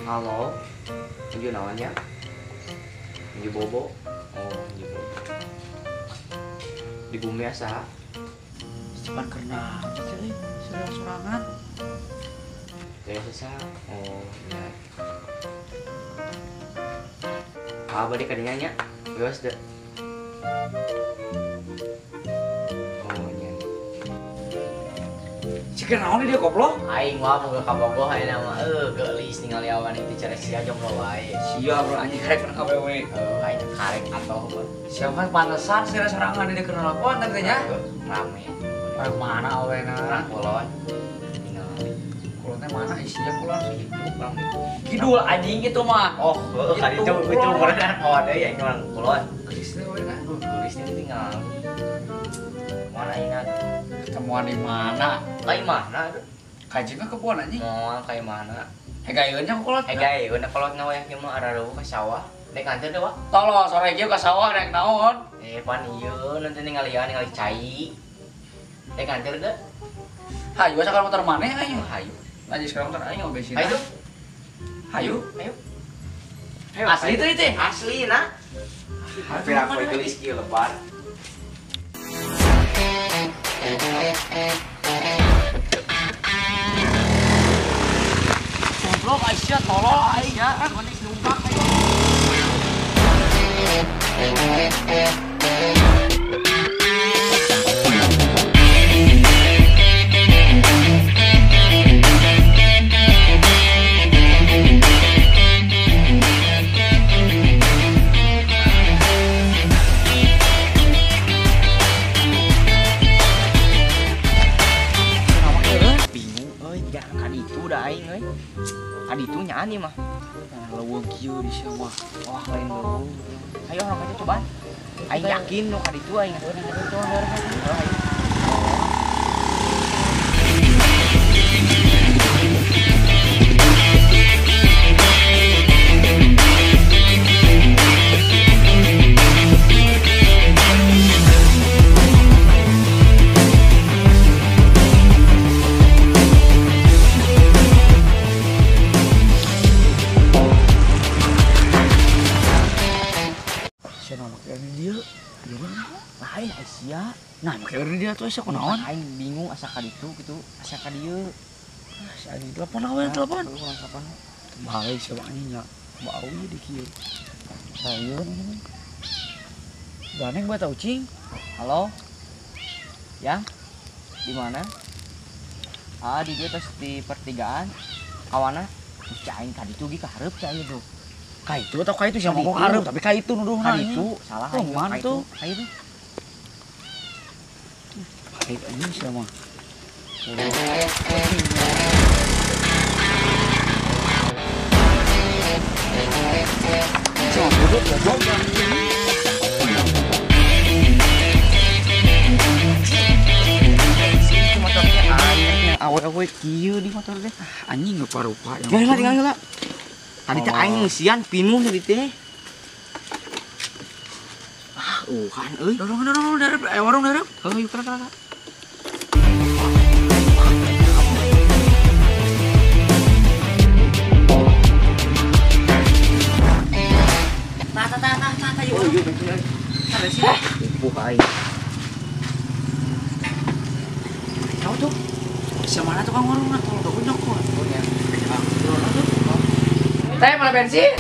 Halo, Nju naon ya? Nju bobo. Oh, Nju bobo. Di bumi asa. Cepat karena jadi sorangan. Saya sesa. Oh, ya. Apa di kadinya nya? Geus deh. Oh, nya. Jika naon dia goblok? Aing mah boga kabogoh aya nama geulis ningali awan itu cara sia jomblo wae. Sia bro anjing karek kena KWW. Aing karek atoh mah. Siapa pantesan sira sorangan dia kena lakuan tadi nya? Rame. Orang mana awena? Orang kulon. Ningali. Kulon teh mana isinya kulon? Bang. Kidul anjing gitu mah. Oh, kali itu berenang kawan deui aing orang kulon. Geus teh awena. Geulis teh tinggal. Mana ingat? Ketemuan di mana? Kai mana? Kajengna kebun anjing. Moal kai mana? Hegayeunnya kulon. Ega ieu na kolot na wayah ieu mah araruh ka sawah. Dek kantor dewa. Tolo sore ge ka sawah rek naon? Pan ieu nanti ningali cai. Dek kantor deh. Hayu asa motor maneh ayo. Hayu. Lanjut sekarang motor ayo geus. Hayu. Hayu. Ayo. Asli itu itu. Asli na. Hampir aku itu iski lebar. Goblok Aisyah tolong Aisyah kan manis numpak ayo. Aditu nyanyi mah. Leuweung kieu di sia mah. Wah lain leuweung. Ayo orang aja coba. Aing yakin nu kaditu aing ngaeureun. Lain Asia. Nah, make dia tuh asa kunaon? Aing bingung asa ka ditu gitu, asa ka dieu. Si anjing telepon awewe telepon. Urang kapan? Bae si anjing nya. Bau ieu di kieu. Sayun. Ganeng bae tau cing. Halo? Ya? Di mana? Ah, di dia tos di pertigaan. Kawana? Aing ka ditu ge ka hareup teh aya bro. Ka itu atau ka itu siapa kok hareup tapi ka itu nuduhna. Ka ditu salah aing. Mana tuh? Ka itu. Baik anjing sia mah. Cuma duduk goblok. Awe-awe kieu di motor teh. Anjing rupa-rupa yang. Tinggal heula. Tadi teh aing ngeusian pinuh tadi teh. Kan euy. Dorong darep, warung darep. Heuh, yuk kala. Tah, yuk. Oh, yuk, betul. Ada sih. Ibu aing. Tahu tuh. Siapa mana tukang warung tuh? Udah punyok kok. Oh ya. Teh mana bensin?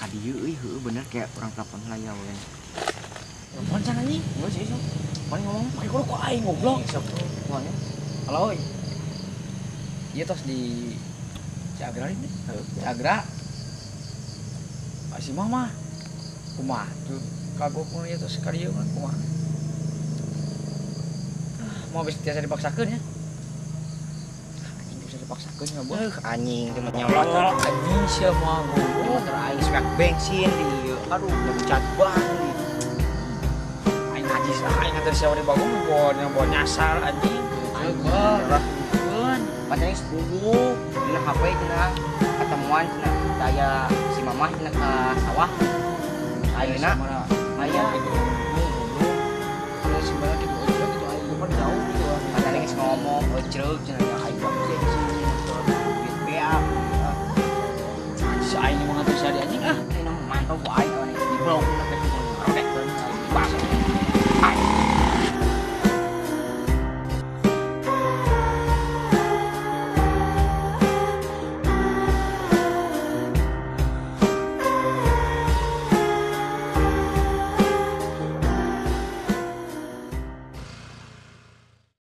Kadieu euy heueuh bener kayak orang telepon layau kan. Telepon sana nih. Enggak sih, sok. Paling ngomong Pakai kudu ku aing goblok. sok. Ngomongnya. Halo. Iya tos di Ciagra ini. Ciagra. Si mama. Kumaha tuh kagok mun ieu tos ka dieu kan kumaha. Mau bisa tiasa dipaksakeun ya. Anjing bisa dipaksakeun ya, Bu. Anjing teh nyolot. Anjing sia mah goblok. Motor aing suka bensin di ieu. Aduh, ngecat banget. Aing najis aing nganter sia di bagong bawa nyasar anjing. Aing berat. Padahal sepupu, dina HP dina ketemuan dina daya si mamah dina ke sawah. Ayeuna aya Terus sebenarnya gitu aja gitu aing lupa jauh gitu. padahal geus ngomong eceuk cenah aing bakal